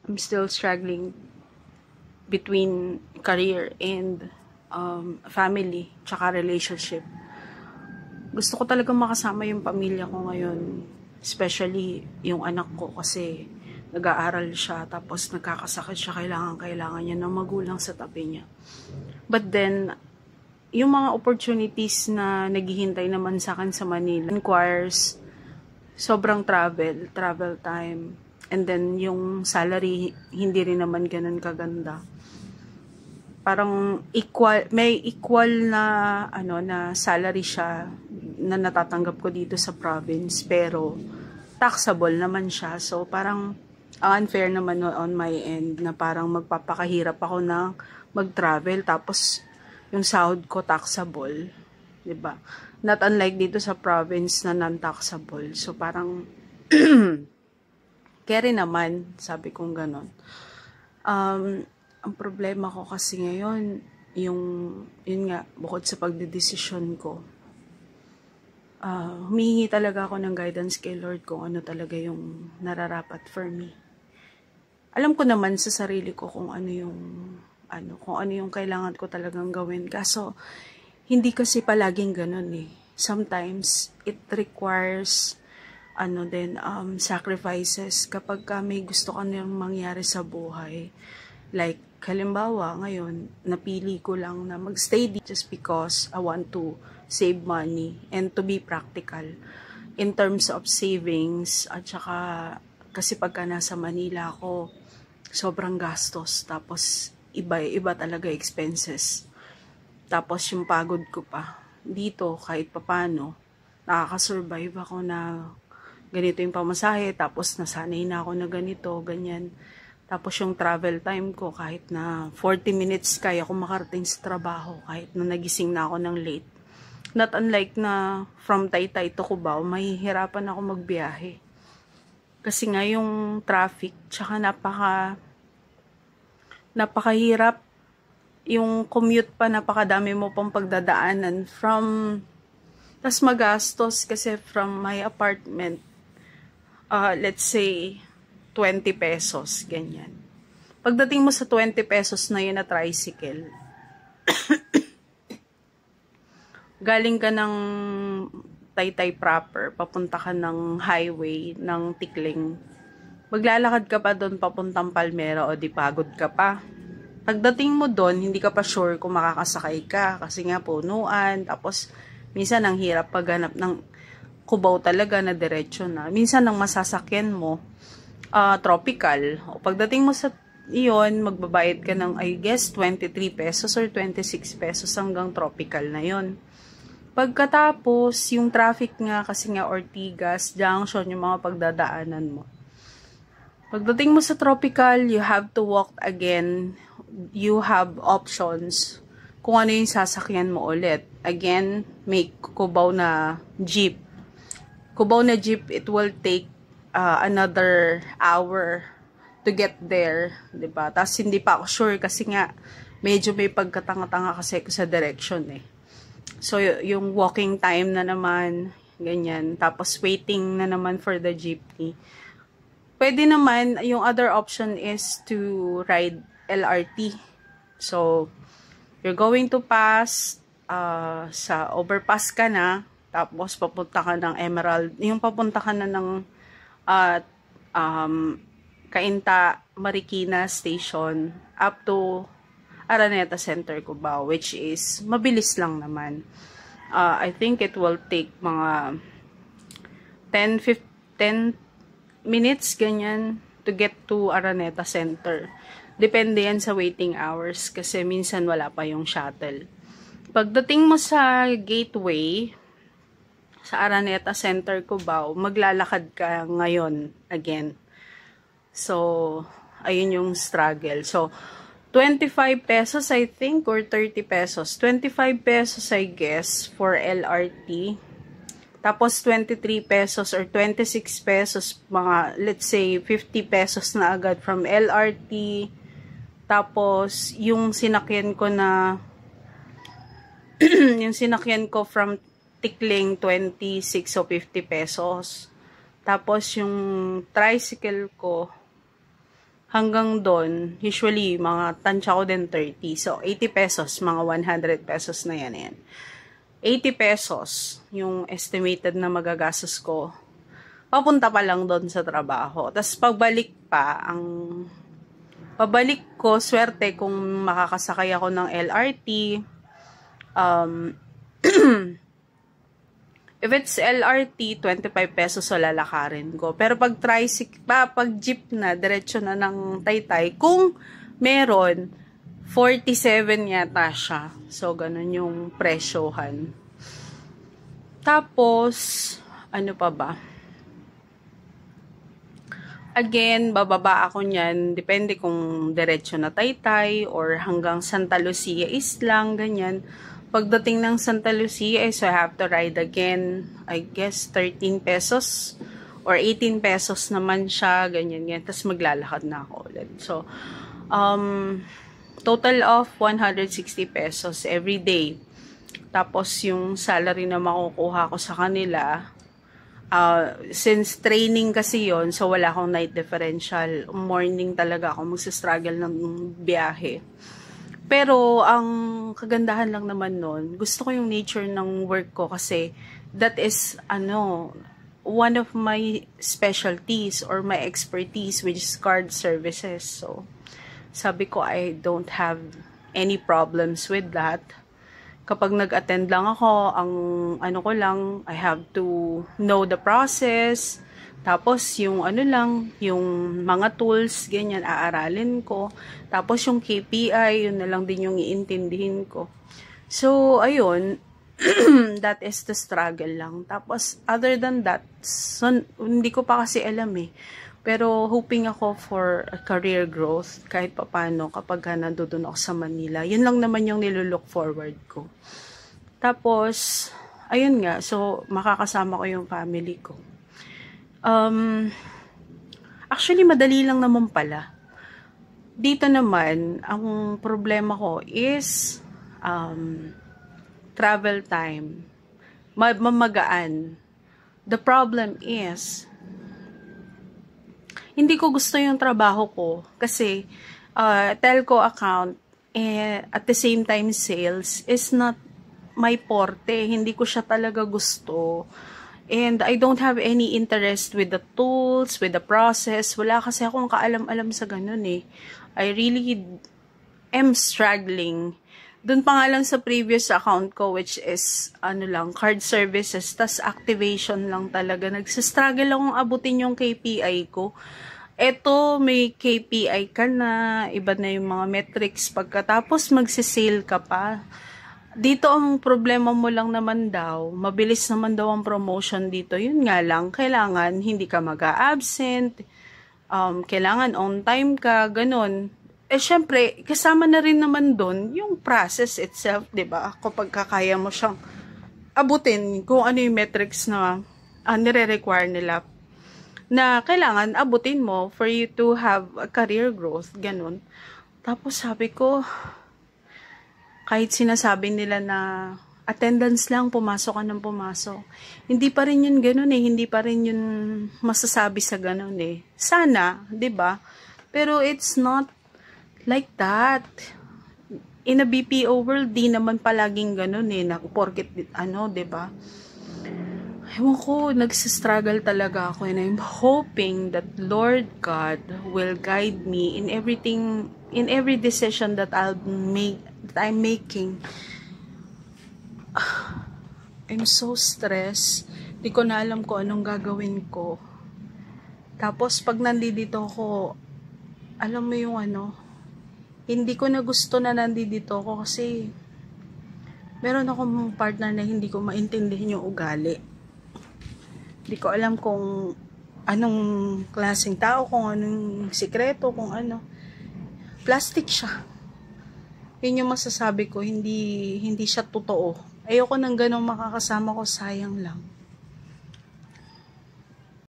I'm still struggling between career and family, tsaka relationship. Gusto ko talaga makasama yung pamilya ko ngayon. Especially yung anak ko kasi nag-aaral siya tapos nagkakasakit siya, kailangan niya ng magulang sa tabi niya. But then, yung mga opportunities na naghihintay naman sa akin sa Manila requires sobrang travel time. And then, yung salary, hindi rin naman ganun kaganda. Parang may equal na, na salary siya na natatanggap ko dito sa province. Pero, taxable naman siya. So, parang unfair naman on my end na parang magpapakahirap ako na mag-travel. Tapos, yung sahod ko taxable. 'Di ba? Not unlike dito sa province na non-taxable. So, parang carry naman, sabi kong ganon. Ang problema ko kasi ngayon, yun nga, bukod sa pagdedesisyon ko, humihingi talaga ako ng guidance kay Lord kung ano talaga yung nararapat for me. Alam ko naman sa sarili ko kung ano yung kailangan ko talagang gawin. Kaso, hindi kasi palaging ganun eh. Sometimes, it requires sacrifices kapag may gusto ka nang mangyari sa buhay. Like, halimbawa, ngayon, napili ko lang na magstay dito just because I want to save money and to be practical in terms of savings. At saka, kasi pagka nasa Manila ako, sobrang gastos. Tapos, iba talaga expenses. Tapos, yung pagod ko pa. Dito, kahit papano, nakakasurvive ako na ganito yung pamasahe. Tapos, nasanay na ako na ganito, ganyan. Tapos yung travel time ko, kahit na 40 minutes kaya ako makarating sa trabaho, kahit na nagising na ako ng late. Not unlike na from Taytay to Cubao, mahihirapan ako magbiyahe. Kasi nga yung traffic, tsaka napakahirap. Yung commute pa, napakadami mo pang pagdadaanan. Tas magastos kasi from my apartment, let's say, 20 pesos, ganyan. Pagdating mo sa 20 pesos na yun na tricycle, galing ka ng Taytay proper, papunta ka ng highway, ng Tikling, maglalakad ka pa doon papuntang Palmera o di pagod ka pa. Pagdating mo doon, hindi ka pa sure kung makakasakay ka kasi nga punuan, tapos minsan ang hirap paghanap ng Cubao talaga na diretso na. Minsan ang masasakyan mo, tropical. O pagdating mo sa iyon, magbabayad ka ng, I guess, 23 pesos or 26 pesos hanggang tropical na yon. Pagkatapos, yung traffic nga, kasi nga Ortigas, Junction, yung mga pagdadaanan mo. Pagdating mo sa tropical, you have to walk again. You have options kung ano yung sasakyan mo ulit. Again, may Cubao na jeep. Cubao na jeep, it will take another hour to get there, 'di ba? Tapos hindi pa ako sure kasi nga medyo may pagkatanga-tanga kasi ko sa direction eh. So yung walking time na naman, ganyan. Tapos waiting na naman for the jeepney. Pwede naman, yung other option is to ride LRT. So you're going to pass sa overpass ka na, tapos papunta ka ng Emerald, yung papunta ka na ng Cainta Marikina Station up to Araneta Center, Cubao, which is mabilis lang naman. I think it will take mga 10 minutes ganyan to get to Araneta Center. Depende yan sa waiting hours kasi minsan wala pa yung shuttle. Pagdating mo sa gateway sa Araneta Center, Cubao, maglalakad ka ngayon again. So, ayun yung struggle. So, 25 pesos I think or 30 pesos. 25 pesos I guess for LRT. Tapos 23 pesos or 26 pesos, mga let's say 50 pesos na agad from LRT. Tapos yung sinakyan ko na yung sinakyan ko from Tikling 26 o 50 pesos. Tapos yung tricycle ko hanggang doon, usually, mga tansya ko din 30. So, 80 pesos, mga 100 pesos na yan. 80 pesos yung estimated na magagastos ko. Papunta pa lang doon sa trabaho. Tapos, pabalik ko, swerte kung makakasakay ako ng LRT. If it's LRT, 25 pesos so lalakarin ko. Pero pag tricycle, pag jeep na, diretso na ng Taytay, kung meron, 47 yata siya. So, ganun yung presyohan. Tapos, ano pa ba? Again, bababa ako niyan. Depende kung diretso na Taytay or hanggang Santa Lucia is lang, ganyan. Pagdating ng Santa Lucia, so I have to ride again, I guess, 13 pesos or 18 pesos naman siya, ganyan. Tapos maglalakad na ako ulit. So, total of 160 pesos every day. Tapos, yung salary na makukuha ko sa kanila, since training kasi yon, so wala akong night differential. Morning talaga ako magsistruggle ng biyahe. Pero, ang kagandahan lang naman nun, gusto ko yung nature ng work ko kasi that is, one of my specialties or my expertise, which is card services. So, sabi ko, I don't have any problems with that. Kapag nag-attend lang ako, ko lang, I have to know the process. Tapos, yung yung mga tools, ganyan, aaralin ko. Tapos, yung KPI, yun na lang din yung iintindihin ko. So, ayun, that is the struggle lang. Tapos, other than that, so, hindi ko pa kasi alam eh. Pero, hoping ako for a career growth, kahit papano, kapag nandun ako sa Manila. Yun lang naman yung nilulook forward ko. Tapos, ayun nga, so, makakasama ko yung family ko. Actually, madali lang naman pala. Dito naman, ang problema ko is travel time. Mamagaan. The problem is, hindi ko gusto yung trabaho ko kasi telco account at the same time sales is not my forte. Hindi ko siya talaga gusto. And I don't have any interest with the tools, with the process. Wala kasi akong kaalam-alam sa ganun eh. I really am struggling. Doon pa nga lang sa previous account ko, which is, card services, tas activation lang talaga. Nagsistruggle akong abutin yung KPI ko. Eto, may KPI ka na, iba na yung mga metrics pagkatapos magsisale ka pa. Dito ang problema mo lang naman daw, mabilis naman daw ang promotion dito. Yun nga lang, kailangan hindi ka mag-a-absent, kailangan on time ka, ganun. Syempre, kasama na rin naman doon yung process itself, 'di ba? Kapag kaya mo siyang abutin kung ano yung metrics na nire-require nila na kailangan abutin mo for you to have a career growth, ganun. Tapos sabi ko, kahit sinasabi nila na attendance lang, pumasok ka ng pumasok. Hindi pa rin yun ganun eh. Hindi pa rin yun masasabi sa ganun eh. Sana, 'di ba? Pero it's not like that. In a BPO world, di naman palaging ganun eh. Porket, 'di ba? Ewan ko, nagsistruggle talaga ako and I'm hoping that Lord God will guide me in everything, in every decision that I'm making. I'm so stressed. Di ko na alam kung anong gagawin ko. Tapos, pag nandito ako, alam mo yung hindi ko na gusto na nandito ako kasi meron akong partner na hindi ko maintindihan yung ugali. Di ko alam kung anong klaseng tao, kung anong sikreto, kung ano. Plastic siya. Yun yung masasabi ko, hindi siya totoo. Ayoko nang ganong makakasama ko, sayang lang.